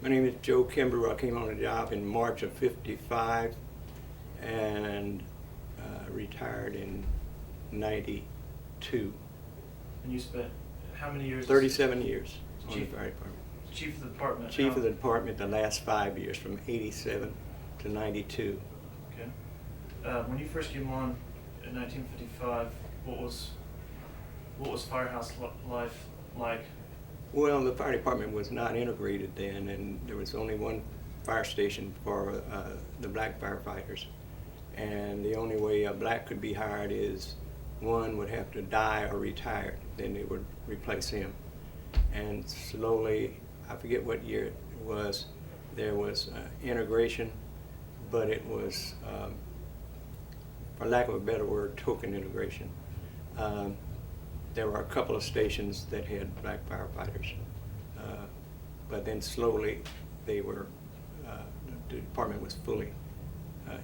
My name is Joe Kimbrew. I came on the job in March of '55 and retired in '92. And you spent how many years? 37 years on the Chief, fire department. Chief of the department. Chief of the department the last 5 years, from '87 to '92. Okay. When you first came on in 1955, what was firehouse life like? Well, the fire department was not integrated then, and there was only one fire station for the black firefighters. And the only way a black could be hired is one would have to die or retire, then they would replace him. And slowly, I forget what year it was, there was integration, but it was, for lack of a better word, token integration. There were a couple of stations that had black firefighters, but then slowly they were, the department was fully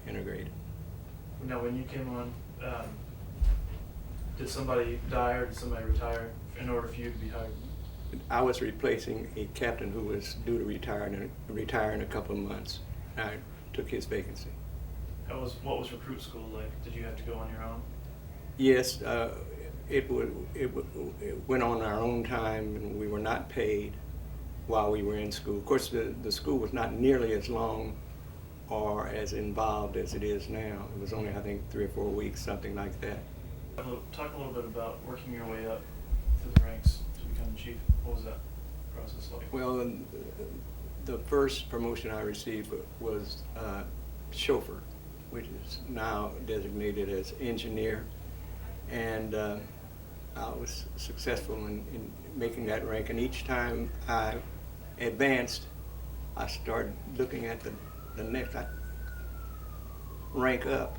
integrated. Now, when you came on, did somebody die or did somebody retire in order for you to be hired? I was replacing a captain who was due to retire in a couple of months. I took his vacancy. What was recruit school like? Did you have to go on your own? Yes, it went on our own time, and we were not paid while we were in school. Of course, the school was not nearly as long or as involved as it is now. It was only, I think, 3 or 4 weeks, something like that. Talk a little bit about working your way up through the ranks to become chief. What was that process like? Well, the first promotion I received was chauffeur, which is now designated as engineer. And I was successful in making that rank. And each time I advanced, I started looking at the next rank up.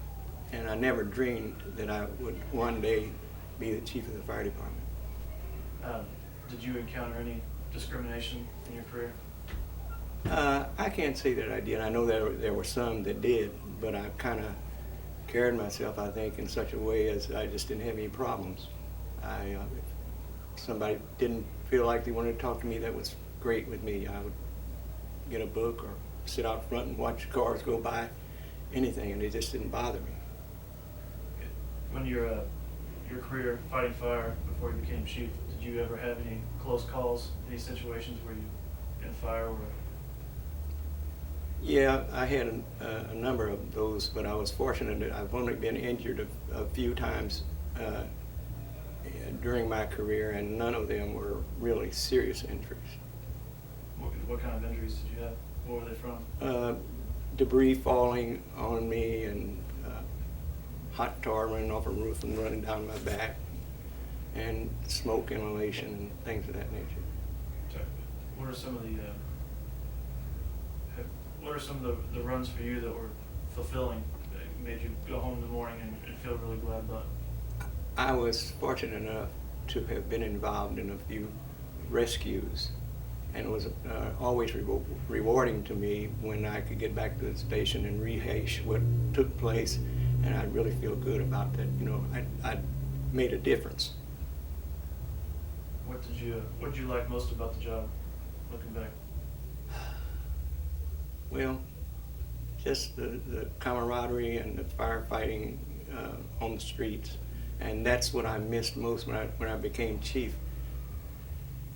And I never dreamed that I would one day be the chief of the fire department. Did you encounter any discrimination in your career? I can't say that I did. I know there were some that did, but I kind of carried myself, I think, in such a way as I just didn't have any problems. If somebody didn't feel like they wanted to talk to me, that was great with me. I would get a book or sit out front and watch cars go by, anything, and it just didn't bother me. When your career fighting fire before you became chief, did you ever have any close calls, any situations where you in fire were? Yeah, I had a number of those, but I was fortunate that I've only been injured a few times during my career, and none of them were really serious injuries. What kind of injuries did you have? What were they from? Debris falling on me, and hot tar running off a roof and running down my back, and smoke inhalation and things of that nature. Sorry. What are some of the runs for you that were fulfilling, that made you go home in the morning and feel really glad about it? I was fortunate enough to have been involved in a few rescues, and it was always rewarding to me when I could get back to the station and rehash what took place, and I'd really feel good about that. You know, I made a difference. What did you like most about the job, looking back? Well, just the camaraderie and the firefighting on the streets, and that's what I missed most when I became chief.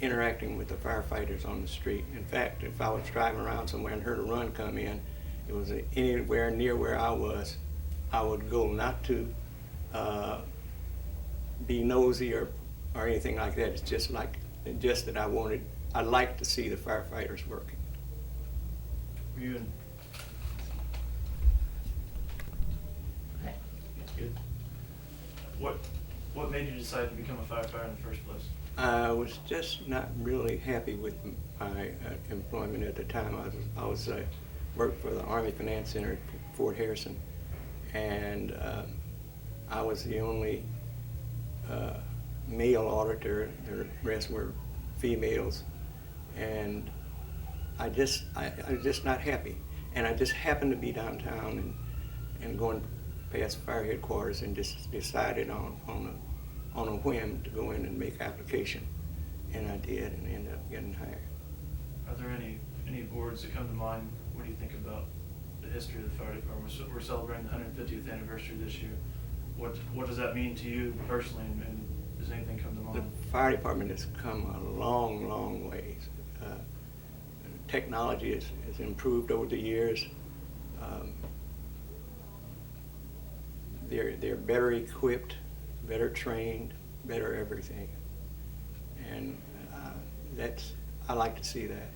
Interacting with the firefighters on the street. In fact, if I was driving around somewhere and heard a run come in, it was anywhere near where I was, I would go, not to be nosy or anything like that. It's just that I liked to see the firefighters working. Were you in? That's good. What made you decide to become a firefighter in the first place? I was just not really happy with my employment at the time. I worked for the Army Finance Center at Fort Harsin, and I was the only male auditor. The rest were females, and I was just not happy. And I just happened to be downtown and going past fire headquarters, and just decided on a whim to go in and make application, and I did, and ended up getting hired. Are there any board words that come to mind when you think about the history of the fire department? We're celebrating the 150th anniversary this year. What does that mean to you personally, and does anything come to The mind? fire department has come a long, long ways. Technology has improved over the years. They're better equipped, better trained, better everything. And I like to see that.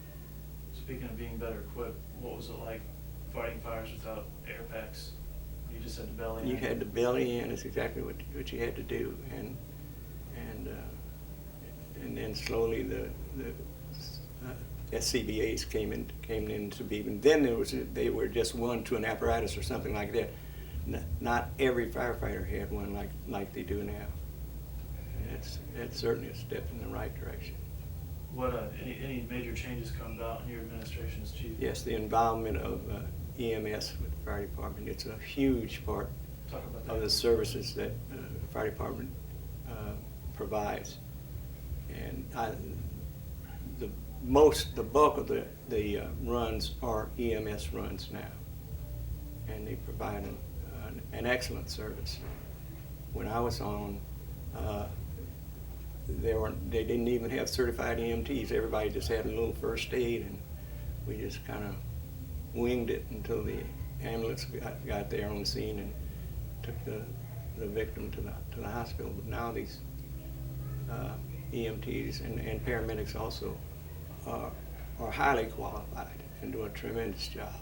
Speaking of being better equipped, what was it like fighting fires without air packs? You just had to belly in. You had to belly in, is exactly what you had to do. And then slowly the SCBAs came into being. And then they were just one to an apparatus or something like that. Not every firefighter had one like they do now. And that's certainly a step in the right direction. What any major changes come about in your administration as chief? Yes, the involvement of EMS with the fire department. It's a huge part Talk about that. of the services that the fire department provides. And the bulk of the runs are EMS runs now, and they provide an excellent service. When I was on, they didn't even have certified EMTs. Everybody just had a little first aid, and we just kind of winged it until the ambulance got there on the scene and took the victim to the hospital. But now these EMTs and paramedics also are highly qualified and do a tremendous job.